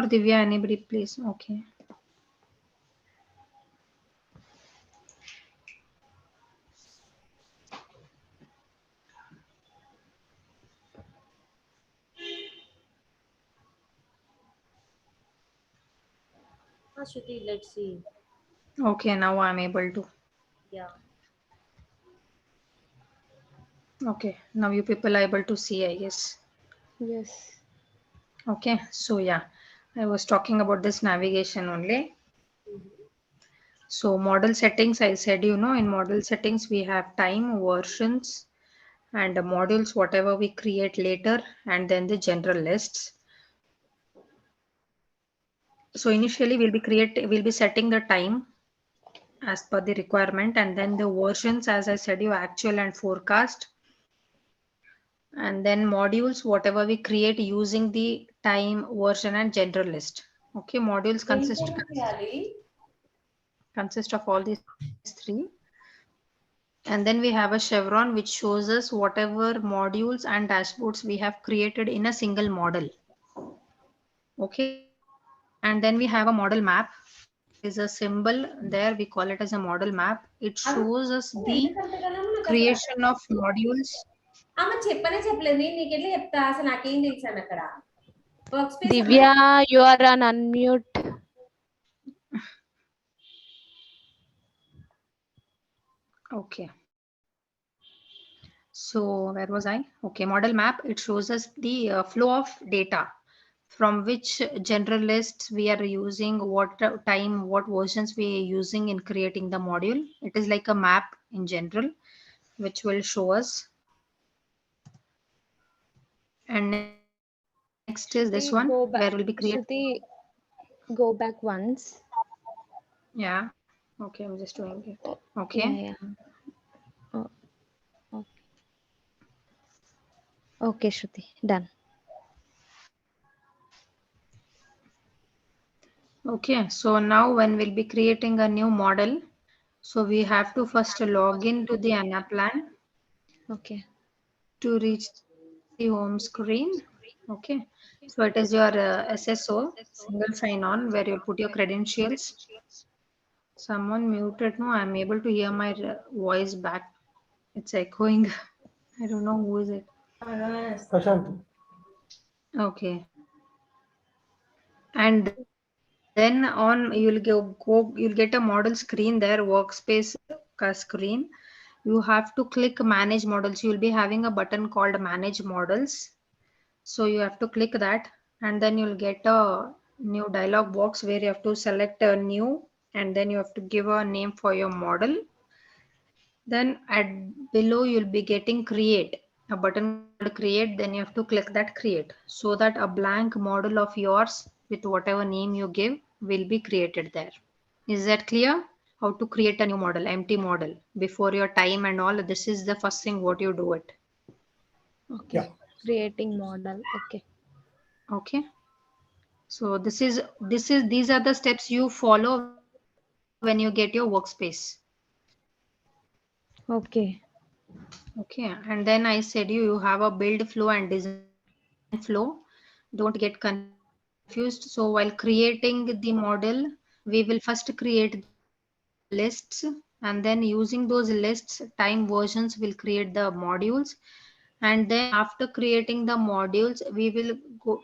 Divya, anybody please? Okay. Shruti, let's see. Okay, now I'm able to. Yeah. Okay, now you people are able to see, I guess. Yes. Okay, so yeah, I was talking about this navigation only. So model settings, I said, in model settings we have time, versions, and the modules, whatever we create later, and then the general lists. So initially we'll be setting the time as per the requirement, and then the versions, as I said, actual and forecast, and then modules, whatever we create using the time, version, and general list. Okay, modules consist of all these three. And then we have a chevron which shows us whatever modules and dashboards we have created in a single model. Okay, and then we have a model map. There is a symbol there, we call it as a model map. It shows us the ఎందుకంతగానో నాకు అసలు అర్థం creation of కాదు. modules. ఆమె చెప్పనే చెప్పలేదు, నేను నీకు ఎట్లా చెప్తా, అసలు నాకేం తెలుసాను అక్కడ. వర్క్ స్పేస్ అన్న Divya, you are on unmute. Okay, so where was I? Okay, model map, it shows us the flow of data, from which general lists we are using, what time, what versions we are using in creating the module. It is like a map in general, which will show us. And next is this one, where we'll be Shruti, creating. go back. Shruti, go back once. Yeah, okay, I'm just doing it. Oh, Okay. yeah, yeah. Oh, okay. Okay, Shruti, done. Okay, so now when we'll be creating a new model, so we have to first log in to the Anaplan Okay. to reach the home screen. Okay, so it is your SSO, single sign-on, where you'll put your credentials. Someone muted. No, I'm able to hear my voice back. It's echoing. I don't know who is it. Prashant. Okay. And then on you'll get a model screen there, workspace screen. You have to click manage models. You'll be having a button called manage models. So you have to click that, and then you'll get a new dialog box where you have to select a new, and then you have to give a name for your model. Then at below you'll be getting create, a button called create. Then you have to click that create, so that a blank model of yours with whatever name you give will be created there. Is that clear? How to create a new model, empty model before your time and all. This is the first thing what you do it. Yeah. Okay. Creating model. Okay. Okay. So these are the steps you follow when you get your workspace. Okay. Okay, and then I said you have a build flow and design flow. Don't get confused. So while creating the model, we will first create the lists, and then using those lists, time versions will create the modules. And then after creating the modules, we will go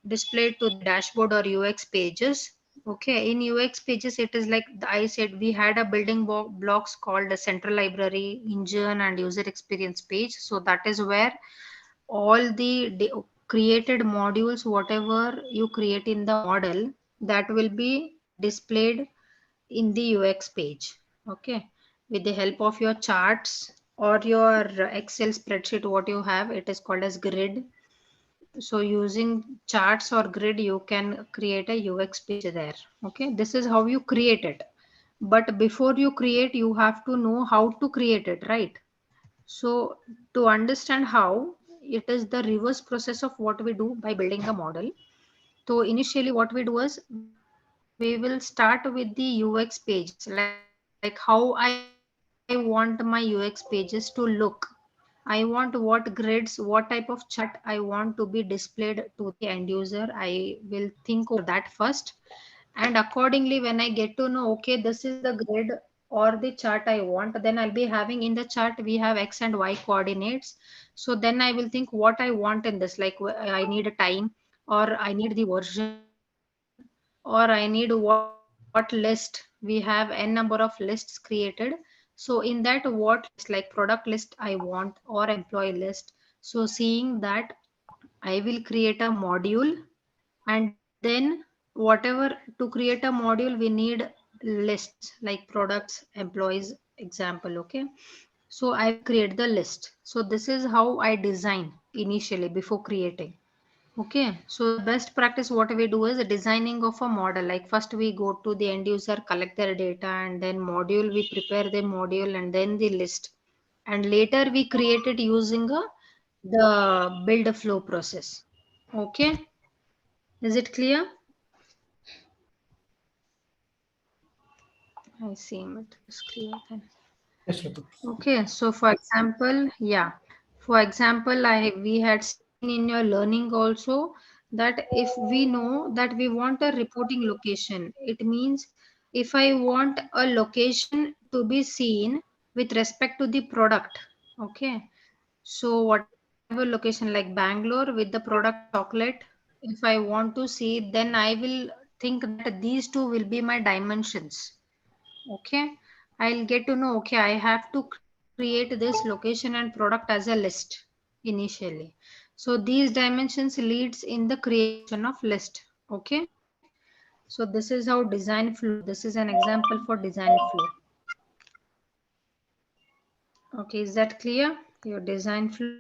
display to the dashboard or UX pages. Okay, in UX pages, it is like I said, we had a building blocks called a central library, engine, and user experience page. So that is where all the created modules, whatever you create in the model, that will be displayed in the UX page. Okay, with the help of your charts or your Excel spreadsheet, what you have, it is called as grid. So using charts or grid, you can create a UX page there. Okay, this is how you create it. But before you create, you have to know how to create it, right? So to understand how, it is the reverse process of what we do by building a model. So initially what we do is we will start with the UX pages, like how I want my UX pages to look. I want what grids, what type of chart I want to be displayed to the end user. I will think of that first. And accordingly, when I get to know, okay, this is the grid or the chart I want, then I'll be having in the chart, we have X and Y coordinates. So then I will think what I want in this, like I need a time, or I need the version, or I need what list. We have n number of lists created. So in that, what list, like product list I want or employee list. So seeing that, I will create a module, and then whatever, to create a module we need lists like products, employees, example. Okay, so I will create the list. So this is how I design initially before creating. Okay, so the best practice what we do is the designing of a model. Like first we go to the end user, collect their data, and then module, we prepare the module and then the list. And later we create it using the build a flow process. Okay, is it clear? I see it is clear then. Yes, Shruti. Okay, so for example, yeah, for example, we had seen in your learning also that if we know that we want a reporting location, it means if I want a location to be seen with respect to the product, okay, so whatever location like Bangalore with the product chocolate, if I want to see, then I will think that these two will be my dimensions. Okay, I'll get to know, okay, I have to create this location and product as a list initially. So these dimensions leads in the creation of list. Okay, so this is how design flow. This is an example for design flow. Okay, is that clear? Your design flow.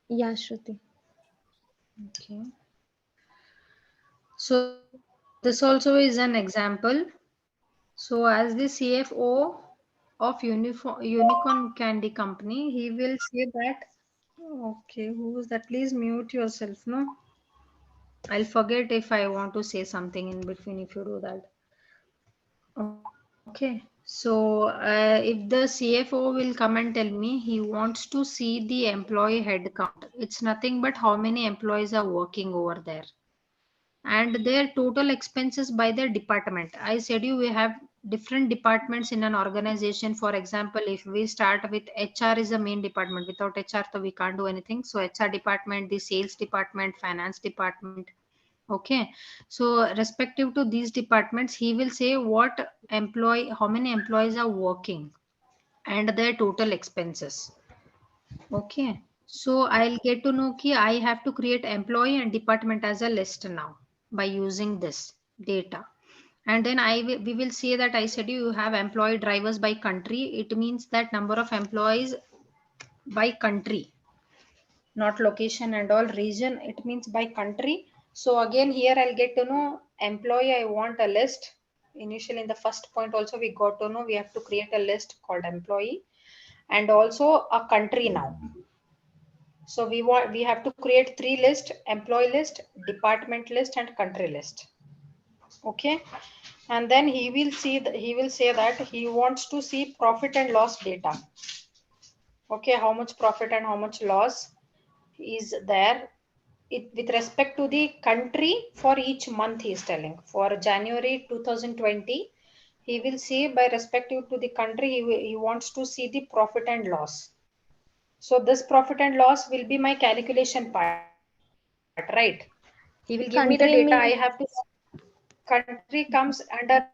Yeah, Shruti. Okay, so this also is an example. So as the CFO of Unicorn Candy Company, he will say that, okay, who is that? Please mute yourself, no? I'll forget if I want to say something in between if you do that. Okay. So if the CFO will come and tell me he wants to see the employee head count, it's nothing but how many employees are working over there and their total expenses by their department. I said you we have different departments in an organization. For example, if we start with HR is the main department. Without HR, so we can't do anything. So HR department, the sales department, finance department. Okay. So respective to these departments, he will say how many employees are working and their total expenses. Okay. So I'll get to know ki I have to create employee and department as a list now by using this data. And then we will say that I said you have employee drivers by country. It means that number of employees by country, not location and all region. It means by country. So again, here I'll get to know employee. I want a list. Initially in the first point also we got to know we have to create a list called employee and also a country now. So we have to create three lists: employee list, department list, and country list. Okay, and then he will say that he wants to see profit and loss data. Okay, how much profit and how much loss is there with respect to the country for each month. He is telling for January 2020, he will see by respective to the country, he wants to see the profit and loss. So this profit and loss will be my calculation part, right? He will give me the data. I have to, Country means, country comes under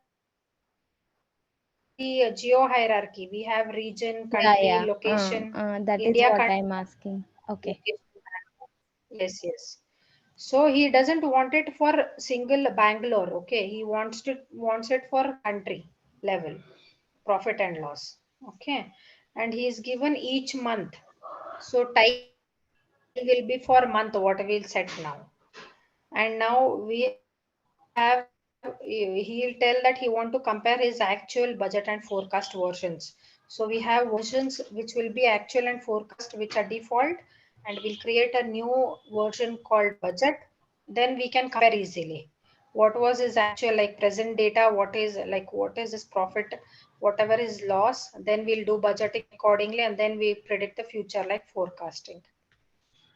the geo hierarchy. We have region, yeah, country, yeah. location, That is India what country, I'm asking. Okay. location. Yes, yes. So he doesn't want it for single Bangalore. Okay, he wants it for country level, profit and loss. Okay, and he is given each month. So time will be for month. What we'll set now, and now he'll tell that he want to compare his actual budget and forecast versions. So we have versions which will be actual and forecast which are default, and we'll create a new version called budget. Then we can compare easily. what was his actual like present data, what is his profit, whatever is loss, then we'll do budgeting accordingly, and then we predict the future like forecasting.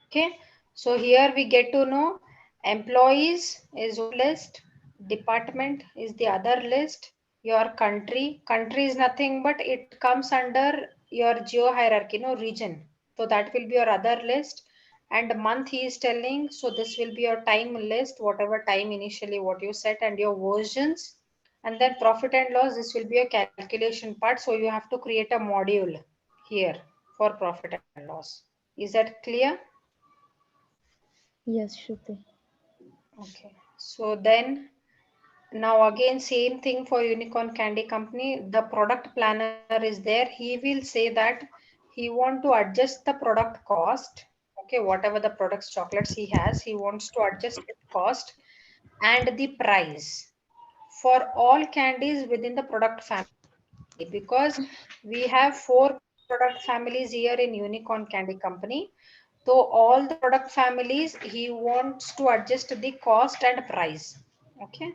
Okay, so here we get to know employees is one list, department is the other list, your country is nothing but it comes under your geo hierarchy, no, region. So that will be your other list. And month he is telling, so this will be your time list, whatever time initially what you set, and your versions. And then profit and loss, this will be your calculation part. So you have to create a module here for profit and loss. Is that clear? Yes, Shruti. Okay, so then now again same thing for Unicorn Candy Company. The product planner is there. He will say that he want to adjust the product cost. Okay, whatever the products chocolates he has, he wants to adjust the cost and the price for all candies within the product family, because we have 4 product families here in Unicorn Candy Company. So all the product families, he wants to adjust the cost and price. Okay.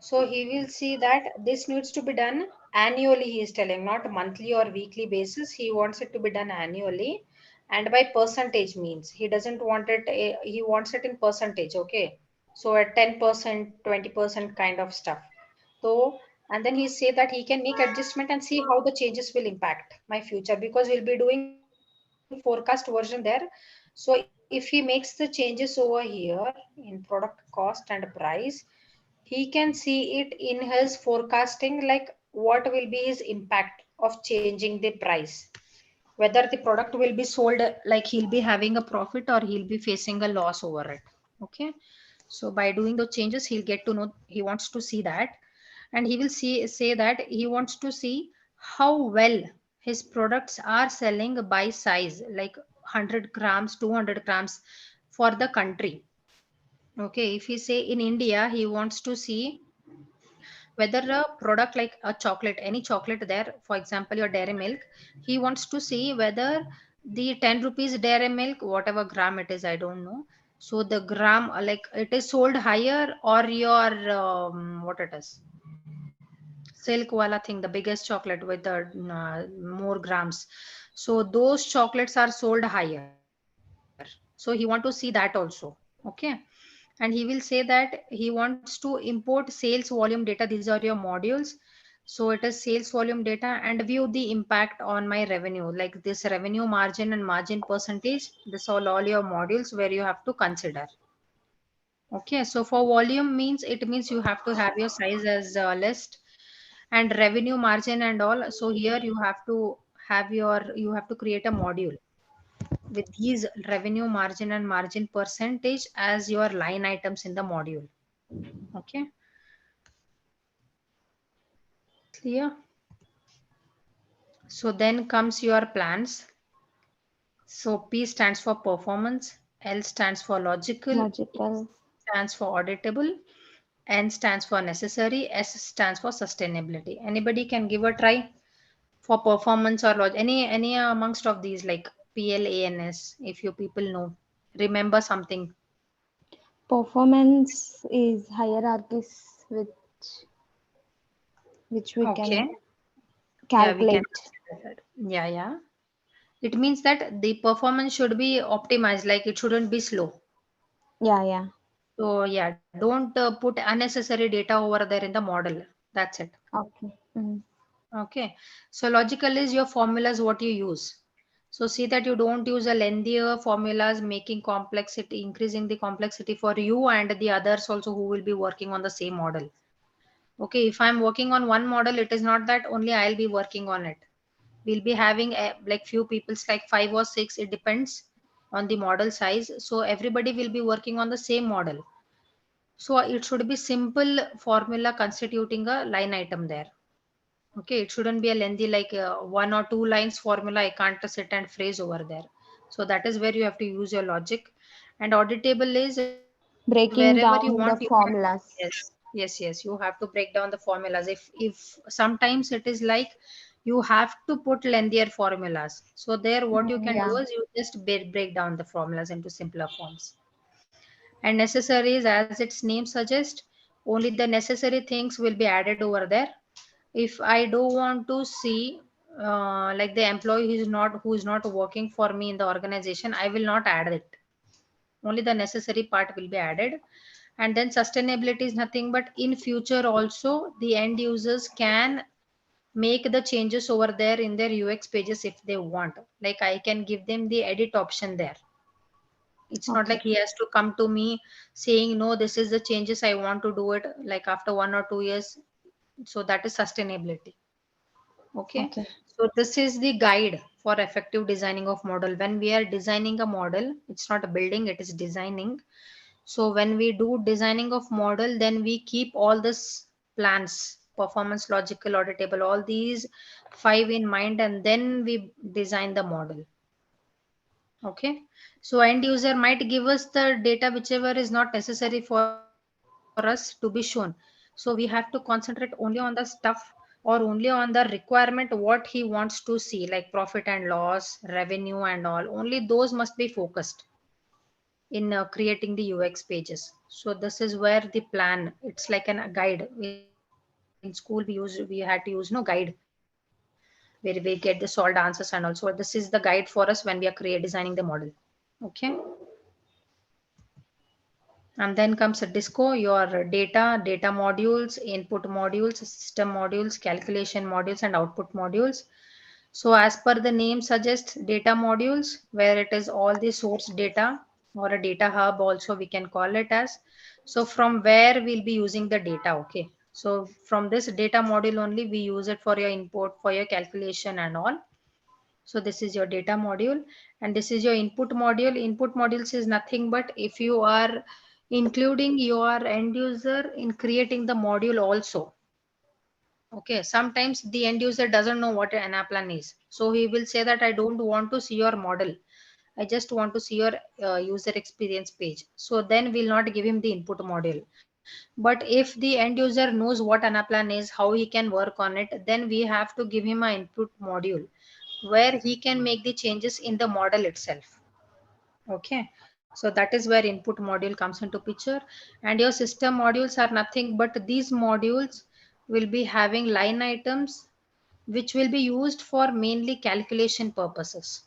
So he will see that this needs to be done annually, he is telling, not monthly or weekly basis. He wants it to be done annually and by percentage means. He doesn't want it, he wants it in percentage. Okay. So at 10%, 20% kind of stuff. So, and then he say that he can make adjustment and see how the changes will impact my future, because we'll be doing forecast version there. So if he makes the changes over here in product cost and price, he can see it in his forecasting, like what will be his impact of changing the price, whether the product will be sold, like he'll be having a profit or he'll be facing a loss over it. Okay, so by doing those changes he'll get to know, he wants to see that. And he will say that he wants to see how well his products are selling by size, like 100 grams, 200 grams for the country. Okay, if he say in India, he wants to see whether a product like a chocolate, any chocolate there, for example your dairy milk, he wants to see whether the 10 rupees dairy milk, whatever gram it is, I don't know, so the gram, like it is sold higher, or your what it is, silk wala thing, the biggest chocolate with the more grams, so those chocolates are sold higher. So he want to see that also. Okay, and he will say that he wants to import sales volume data. These are your modules. So it is sales volume data, and view the impact on my revenue, like this revenue margin and margin percentage. This all your modules where you have to consider. Okay, so for volume means, it means you have to have your size as a list, and revenue margin and all. So here you have to have your, you have to create a module with these revenue margin and margin percentage as your line items in the module. Okay, clear? So then comes your plans. So P stands for performance, L stands for logical, E Logical. stands for auditable, N stands for necessary, S stands for sustainability. Anybody can give a try for performance or any amongst of these, like PLANS, if you people know, remember something. Performance is hierarchies which we Okay, can yeah, we can calculate. consider that. Yeah, yeah. It means that the performance should be optimized, like it shouldn't be slow. Yeah, yeah. So yeah, don't put unnecessary data over there in the model. That's it. Okay. Mm. Okay. So logical is your formulas, what you use. So see that you don't use a lengthier formulas, making complexity, increasing the complexity for you and the others also who will be working on the same model. Okay. If I'm working on one model, it is not that only I'll be working on it. We'll be having like few people's, like 5 or 6, it depends on the model size. So everybody will be working on the same model. So it should be simple formula constituting a line item there. Okay, it shouldn't be a lengthy, like 1 or 2 lines formula. I can't sit and phrase over there. So that is where you have to use your logic. And auditable is wherever you want, Breaking down the yes, formulas. yes, yes. You have to break down the formulas. If sometimes it is like you have to put lengthier formulas. So there, what you can Yeah. do is you just break down the formulas into simpler forms. And necessary is, as its name suggests, Only the necessary things will be added over there. If I do want to see like the employee who is not working for me in the organization, I will not add it. Only the necessary part will be added. And then sustainability is nothing but in future also the end users can make the changes over there in their UX pages if they want. Like I can give them the edit option there. It's not Okay. like he has to come to me saying, no, this is the changes I want to do it like after 1 or 2 years. So that is sustainability. Okay. Okay. So this is the guide for effective designing of model. When we are designing a model, it's not a building, it is designing. So when we do designing of model, then we keep all this plans, performance, logical, auditable, all these 5 in mind, and then we design the model. Okay. So end user might give us the data whichever is not necessary for us to be shown. So we have to concentrate only on the stuff or only on the requirement what he wants to see, like profit and loss, revenue and all. Only those must be focused in creating the UX pages. So this is where the plan, it's like a guide. In school we had to use guide where we get the solved answers and also this is the guide for us when we are designing the model. Okay. And then comes a disco, your data modules, input modules, system modules, calculation modules, and output modules. So as per the name suggests, data modules, where it is all the source data or a data hub also we can call it as. So from where we'll be using the data, okay. So from this data module only we use it for your input, for your calculation and all. So this is your data module and this is your input module. Input modules is nothing but if you are including your end user in creating the module also. Okay, sometimes the end user doesn't know what an Anaplan is. So he will say that I don't want to see your model. I just want to see your user experience page. So then we'll not give him the input module. But if the end user knows what Anaplan is, how he can work on it, then we have to give him an input module where he can make the changes in the model itself. Okay, so that is where input module comes into picture. And your system modules are nothing but these modules will be having line items which will be used for mainly calculation purposes.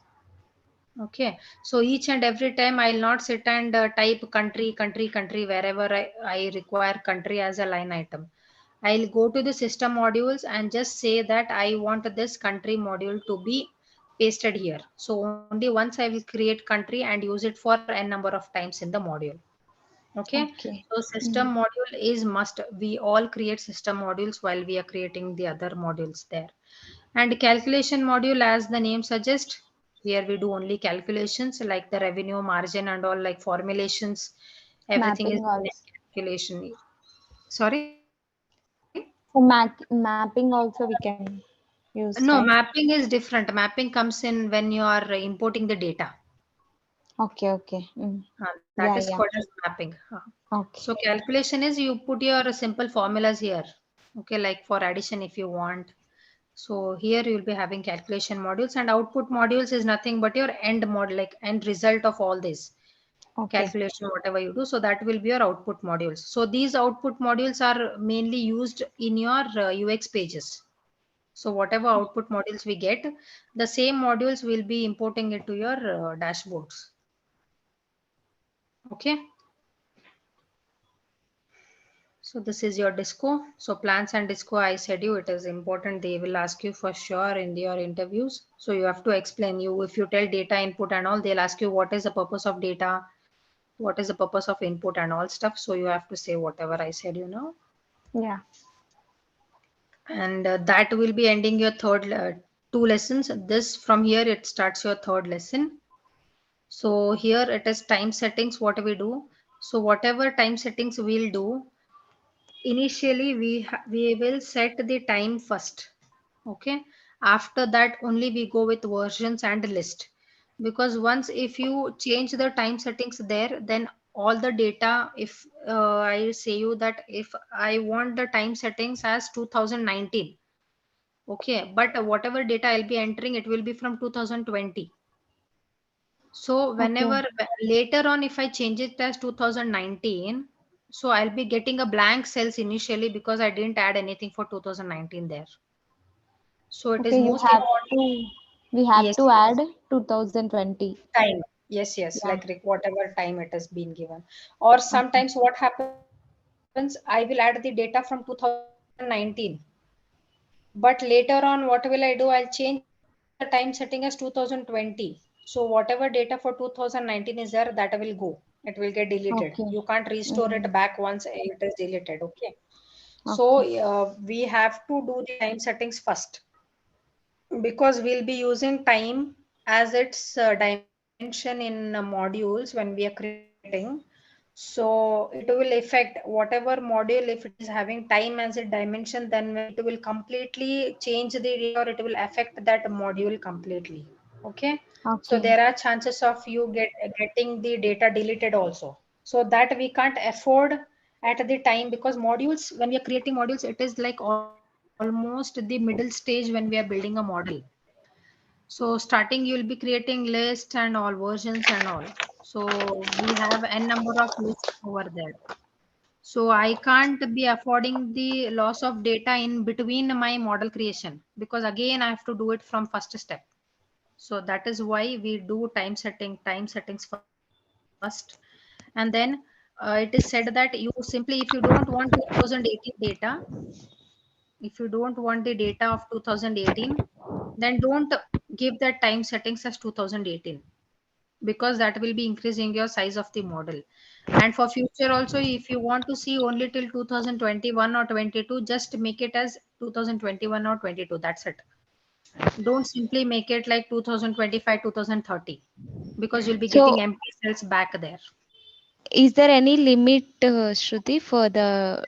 Okay, so each and every time I'll not sit and type country wherever I require country as a line item. I'll go to the system modules and just say that I want this country module to be pasted here. So only once I will create country and use it for n number of times in the module. Okay, Okay. so system module is must. We all create system modules while we are creating the other modules there. And calculation module, as the name suggests, here we do only calculations like the revenue margin and all like formulations. Everything is Mapping done also. in calculation. Sorry? For mapping also we can use, No, right? mapping is different. Mapping comes in when you are importing the data. Okay, okay. That Yeah, is yeah. called as mapping. So Okay. calculation is you put your simple formulas here. Okay, like for addition if you want. So here you will be having calculation modules and output modules is nothing but your end model, like end result of all this Okay. calculation, whatever you do. So that will be your output modules. So these output modules are mainly used in your UX pages. So whatever output modules we get, the same modules will be importing into your dashboards. Okay. So this is your disco. So plans and disco, I said you, it is important. They will ask you for sure in your interviews. So you have to explain you, if you tell data input and all, they'll ask you what is the purpose of data, what is the purpose of input and all stuff. So you have to say whatever I said, you know. Yeah. And that will be ending your third 2 lessons. This from here, it starts your third lesson. So here it is time settings, what we do. So whatever time settings we'll do, initially we will set the time first. Okay, after that only we go with versions and list, because once if you change the time settings there, then all the data, if I say you that if I want the time settings as 2019, okay, but whatever data I'll be entering, it will be from 2020. So Okay. whenever later on if I change it as 2019, So I'll be getting a blank cells initially because I didn't add anything for 2019 there. So it is Okay, you most have important. to, we have Yes, to yes. add 2020. Time. Yes, yes. Yeah. Like whatever time it has been given. Or Okay. sometimes what happens, I will add the data from 2019. But later on, what will I do? I'll change the time setting as 2020. So whatever data for 2019 is there, that will go. It will get deleted. You Okay. can't restore it back Mm-hmm. once it is deleted. Okay. So Okay. we have to do the time settings first because we'll be using time as its dimension in modules when we are creating. So it will affect whatever module, if it is having time as a dimension, then it will completely change the data or it will affect that module completely. Okay. So Okay. there are chances of you getting the data deleted also. So that we can't afford at the time because modules, when we are creating modules, it is like almost the middle stage when we are building a model. So starting you'll be creating list and all versions and all. So we have n number of lists over there. So I can't be affording the loss of data in between my model creation because again I have to do it from first step. So that is why we do time settings first. And then it is said that you simply, if you don't want 2018 data, if you don't want the data of 2018, then don't give that time settings as 2018 because that will be increasing your size of the model. And for future also, if you want to see only till 2021 or 22, just make it as 2021 or 22. That's it. Don't simply make it like 2025, 2030 because you'll be getting So, empty cells back there. is there any limit, Shruti, for the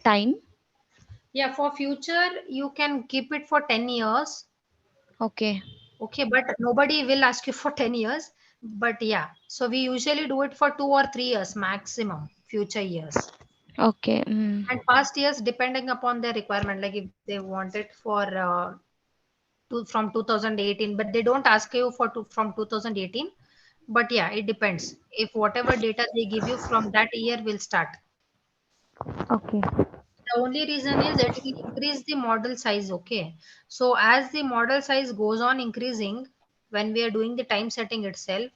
time? Yeah, for future, you can keep it for 10 years. Okay. Okay, but nobody will ask you for 10 years. But yeah, so we usually do it for 2 or 3 years maximum, future years. Okay. Mm. And past years, depending upon their requirement, like if they want it for from 2018, but they don't ask you for from 2018. But yeah, it depends. If whatever data they give you from that year will start. Okay. The only reason is it will increase the model size. Okay. So as the model size goes on increasing, when we are doing the time setting itself,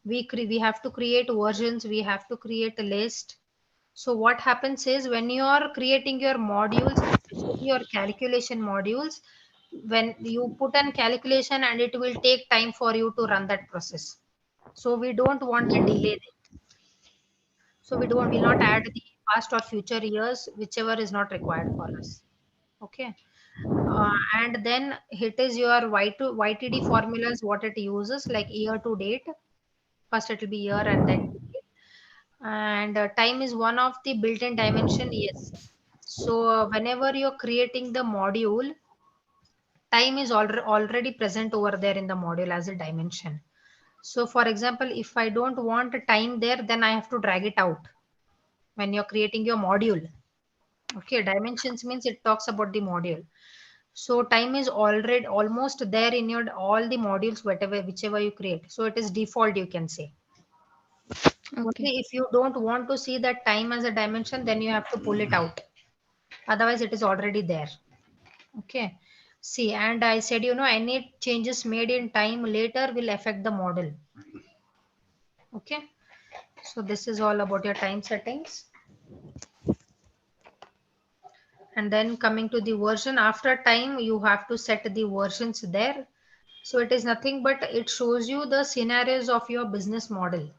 we have to create versions, we have to create a list. So what happens is when you are creating your modules, especially your calculation modules, when you put an calculation and it will take time for you to run that process. So we don't want to delay it. So we don't will not add the past or future years, whichever is not required for us. Okay. And then it is your YTD formulas, what it uses, like year to date. First it will be year and then to date. And time is one of the built-in dimension. Yes. So whenever you're creating the module, time is already present over there in the module as a dimension. So for example, if I don't want a time there, then I have to drag it out when you're creating your module. Okay, dimensions means it talks about the module. So time is already almost there in your all the modules, whatever whichever you create. So it is default, you can say. Okay. Only if you don't want to see that time as a dimension, then you have to pull it out. Otherwise, it is already there. Okay. See, and I said, any changes made in time later will affect the model. Okay. So this is all about your time settings. And then coming to the version, after time, you have to set the versions there. So it is nothing but it shows you the scenarios of your business model.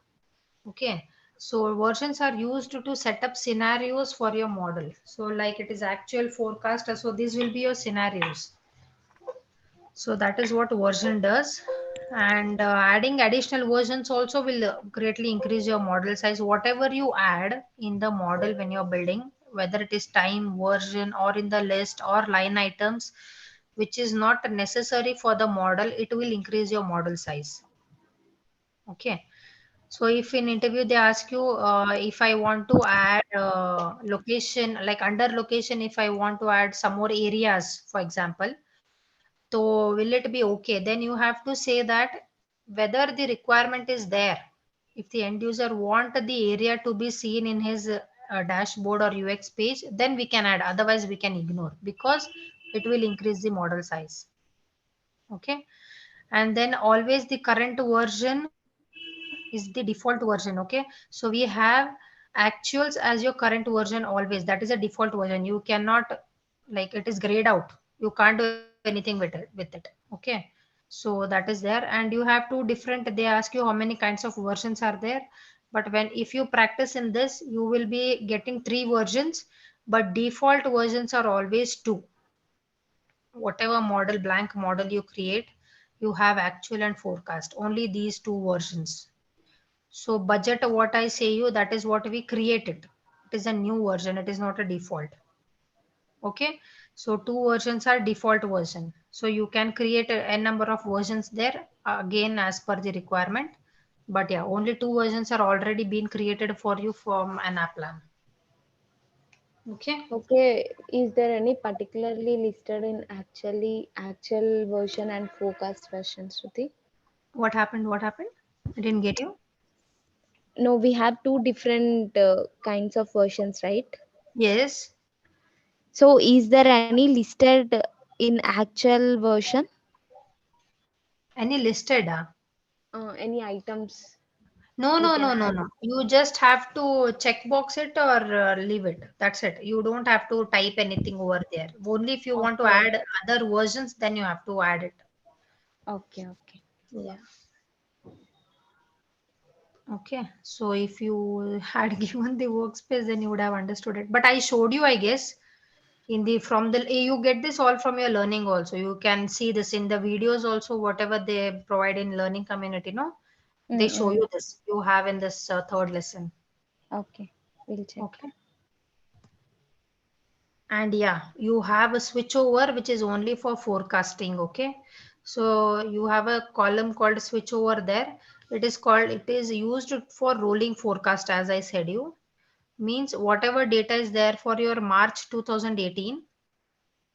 Okay. So versions are used to set up scenarios for your model. So like it is actual forecast. So these will be your scenarios. So that is what version does. And adding additional versions also will greatly increase your model size. Whatever you add in the model when you're building, whether it is time, version, or in the list or line items, which is not necessary for the model, it will increase your model size. Okay. So if in interview they ask you if I want to add location, like under location, if I want to add some more areas, for example, so will it be okay? Then you have to say that whether the requirement is there. If the end user want the area to be seen in his dashboard or UX page, then we can add, otherwise we can ignore because it will increase the model size. Okay, and then always the current version is the default version. Okay, so we have actuals as your current version always, that is a default version. You cannot, like, it is grayed out, you can't do anything with it. Okay, so that is there. And you have two different, they ask you how many kinds of versions are there, but when if you practice in this you will be getting three versions, but default versions are always two. Whatever model, blank model you create, you have actual and forecast, only these two versions. So budget, what I say you, that is what we created. It is a new version, it is not a default. Okay, so two versions are default version. So you can create a number of versions there, again as per the requirement. But yeah, only two versions are already been created for you from an app plan. Okay. Okay, is there any particularly listed in actual version and forecast version, Shruti? What happened? What happened? I didn't get you. No, we have two different kinds of versions, right? Yes. So is there any listed in actual version? Any listed? Any items No, we no, can no, no, add? no. You just have to check box it or leave it. That's it. You don't have to type anything over there. Only if you want to Okay, add other versions, then you have to add it. okay, okay. Yeah. Okay. So if you had given the workspace, then you would have understood it. But I showed you, I guess, in the from the you get this all from your learning also. You can see this in the videos also, whatever they provide in learning community, no? They show Mm-mm. you this. You have in this third lesson. Okay, we'll check. Okay. And yeah, you have a switchover which is only for forecasting. Okay, so you have a column called switchover there. It is used for rolling forecast, as I said you. Means whatever data is there for your March 2018,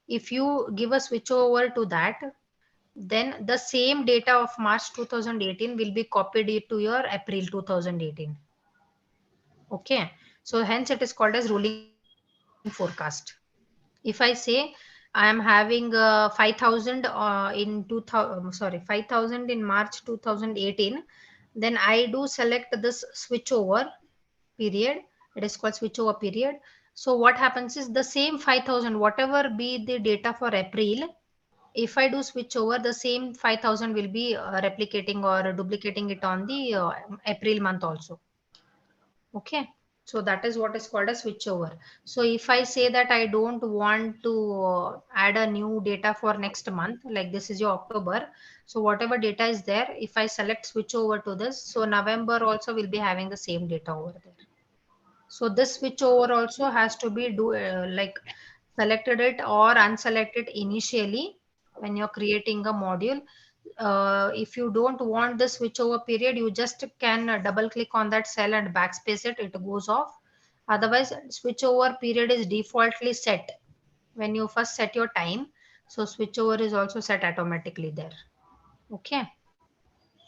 if you give a switchover to that, then the same data of March 2018 will be copied to your April 2018. Okay, so hence it is called as rolling forecast. If I say I am having 5,000 in 2000, 5,000 in March 2018, then I do select this switchover period. It is called switchover period. So what happens is the same 5,000, whatever be the data for April, if I do switch over, the same 5,000 will be replicating or duplicating it on the April month also. Okay, so that is what is called a switchover. So if I say that I don't want to add a new data for next month, like this is your October, so whatever data is there, if I select switch over to this, so November also will be having the same data over there. So this switchover also has to be like selected it or unselected initially when you're creating a module. If you don't want the switchover period, you just can double click on that cell and backspace it, it goes off. Otherwise, switchover period is defaultly set when you first set your time. So switchover is also set automatically there. Okay.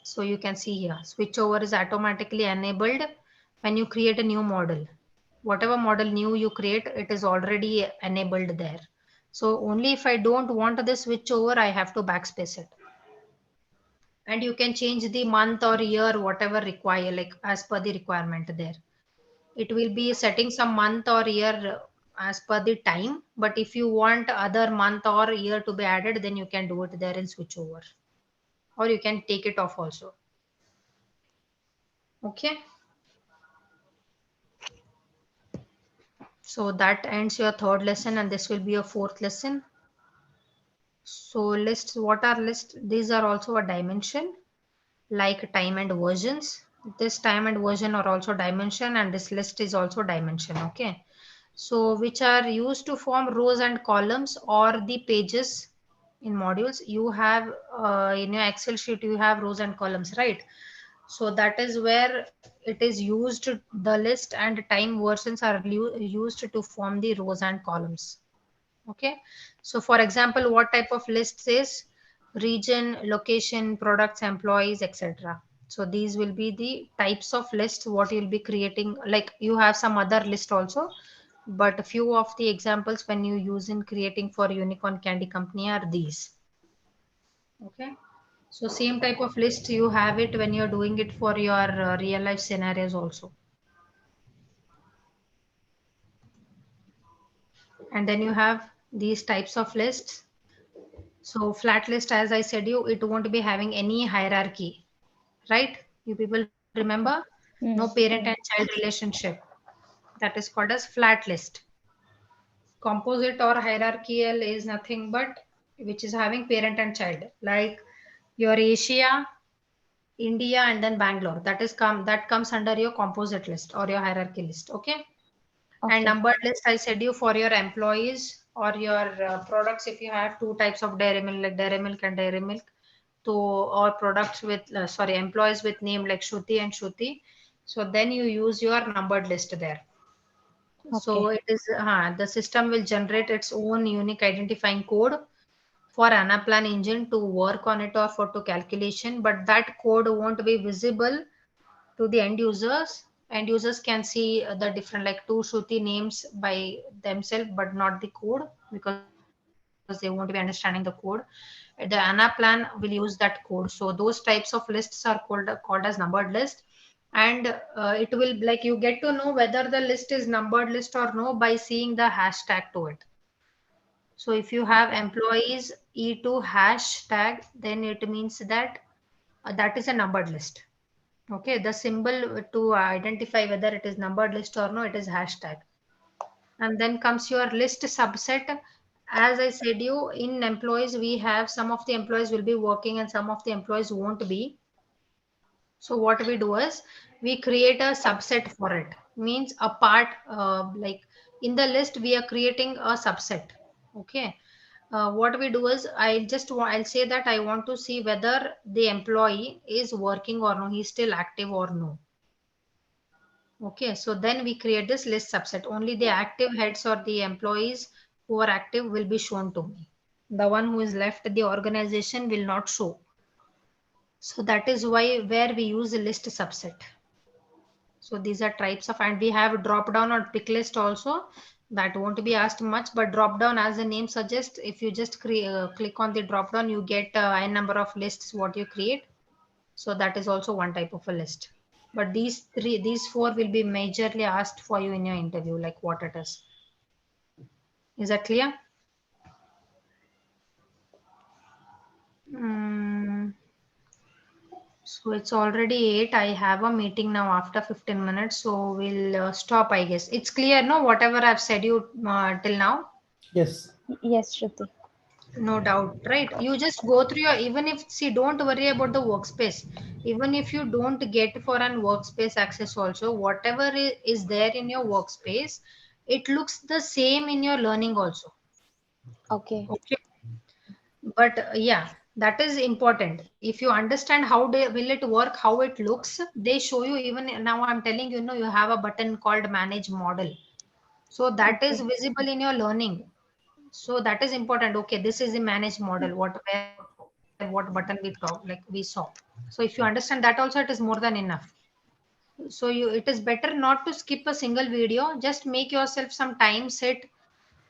So you can see here, switchover is automatically enabled when you create a new model. Whatever model new you create, it is already enabled there. So only if I don't want the switchover, I have to backspace it. And you can change the month or year, whatever require, like as per the requirement there. It will be setting some month or year as per the time. But if you want other month or year to be added, then you can do it there in switchover. Or you can take it off also. Okay. So that ends your third lesson, and this will be your fourth lesson. So lists, what are lists? These are also a dimension, like time and versions. This time and version are also dimension, and this list is also dimension. Okay. So which are used to form rows and columns or the pages in modules. You have in your Excel sheet, you have rows and columns, right? So that is where it is used, the list and time versions are used to form the rows and columns. Okay, so for example, what type of lists is region, location, products, employees, etc. So these will be the types of lists what you'll be creating. Like you have some other list also, but a few of the examples when you use in creating for Unicorn Candy Company are these. Okay. So same type of list you have it when you're doing it for your real life scenarios also. And then you have these types of lists. So flat list, as I said you, it won't be having any hierarchy, right? You people remember? No parent and child relationship. That is called as flat list. Composite or hierarchical is nothing but which is having parent and child, like your Asia, India, and then Bangalore. That comes under your composite list or your hierarchy list. Okay. And Okay. numbered list, I said you for your employees or your products. If you have two types of dairy milk, like dairy milk and dairy milk, to or products with employees with name like Shruti and Shruti. So then you use your numbered list there. So Okay. it is the system will generate its own unique identifying code for Anaplan engine to work on it or for to calculation, but that code won't be visible to the end users. End users can see the different like two Shruti names by themselves, but not the code because they won't be understanding the code. The Anaplan will use that code. So those types of lists are called as numbered list. And it will like you get to know whether the list is numbered list or no by seeing the hashtag to it. So if you have employees E2 hashtag, then it means that that is a numbered list. Okay, the symbol to identify whether it is numbered list or no, it is hashtag. And then comes your list subset. As I said you, in employees, we have some of the employees will be working and some of the employees won't be. So what we do is we create a subset for it. Means a part like in the list we are creating a subset. Okay. What we do is I'll say that I want to see whether the employee is working or no, he's still active or no. Okay, so then we create this list subset. Only the active heads or the employees who are active will be shown to me. The one who is left the organization will not show. So that is why where we use a list subset. So these are types of, and we have drop down or pick list also. That won't be asked much, but drop down as the name suggests, if you just click on the drop down, you get n number of lists what you create. So that is also one type of a list. But these four will be majorly asked for you in your interview, like what it is. Is that clear? Mm, so it's already 8. I have a meeting now after 15 minutes. So we'll stop, I guess. It's clear, no? Whatever I've said you till now. Yes. Yes, Shruti. No doubt, right? You just go through your, even if, see, don't worry about the workspace. Even if you don't get for an workspace access also, whatever is there in your workspace, it looks the same in your learning also. Okay. Okay. But yeah, that is important. If you understand how will it work, how it looks, they show you. Even now I'm telling you, you have a button called manage model. So that is Okay. visible in your learning. So that is important. Okay, this is the managed model. What button we talk like we saw. So if you understand that also, it is more than enough. So it is better not to skip a single video. Just make yourself some time, sit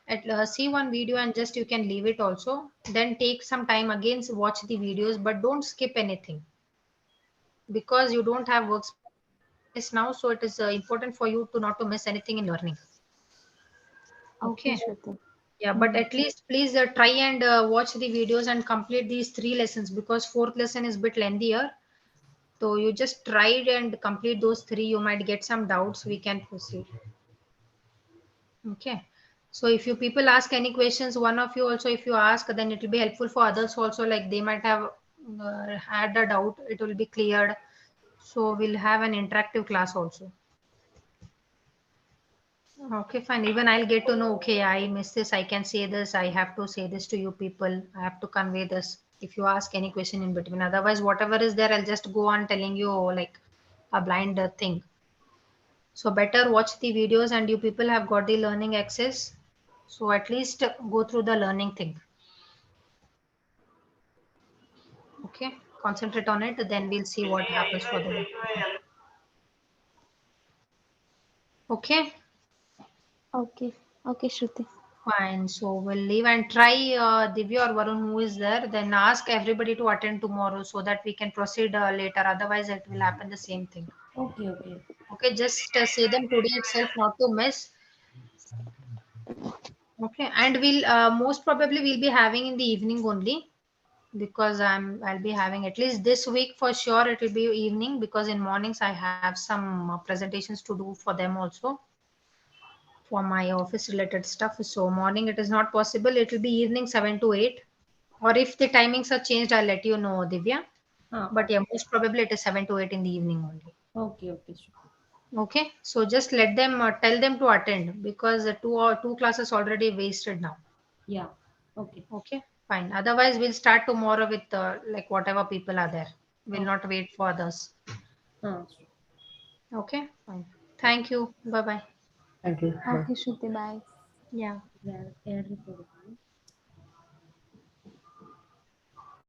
at see one video and just you can leave it also. Then take some time again, watch the videos, but don't skip anything because you don't have workspace now. So it is important for you to not to miss anything in learning. Okay. Okay, Shruti. Yeah, but at least please try and watch the videos and complete these 3 lessons because fourth lesson is a bit lengthier. So you just tried and complete those 3. You might get some doubts. We can proceed. Okay. So if you people ask any questions, one of you also, if you ask, then it will be helpful for others also. Like they might have had a doubt, it will be cleared. So we'll have an interactive class also. Okay, fine. Even I'll get to know, okay, I missed this. I can say this. I have to say this to you people. I have to convey this. If you ask any question in between, otherwise, whatever is there, I'll just go on telling you like a blind thing. So better watch the videos and you people have got the learning access. So at least go through the learning thing. Okay. concentrate on it. Then we'll see what happens for the day. Okay, Okay. Okay, Shruti. fine. So we'll leave and try Divya or Varun who is there. Then ask everybody to attend tomorrow so that we can proceed later. Otherwise, it will happen the same thing. Okay, okay. Okay, just say them today itself, not to miss. Okay, and we'll most probably we'll be having in the evening only because I'll be having at least this week for sure. It will be evening because in mornings I have some presentations to do for them also for my office related stuff. So morning it is not possible. It will be evening 7 to 8. Or if the timings are changed, I'll let you know, Divya. But yeah, most probably it is 7 to 8 in the evening only. Okay, okay. Okay, so just let them tell them to attend because the two classes already wasted now. Yeah. Okay. Okay, fine. Otherwise, we'll start tomorrow with like whatever people are there. We'll Okay. not wait for others. Sure. Okay, fine. Thank you. Bye bye. Thank you. Bye. Okay, Shruti, bye. Yeah. Yeah, air report.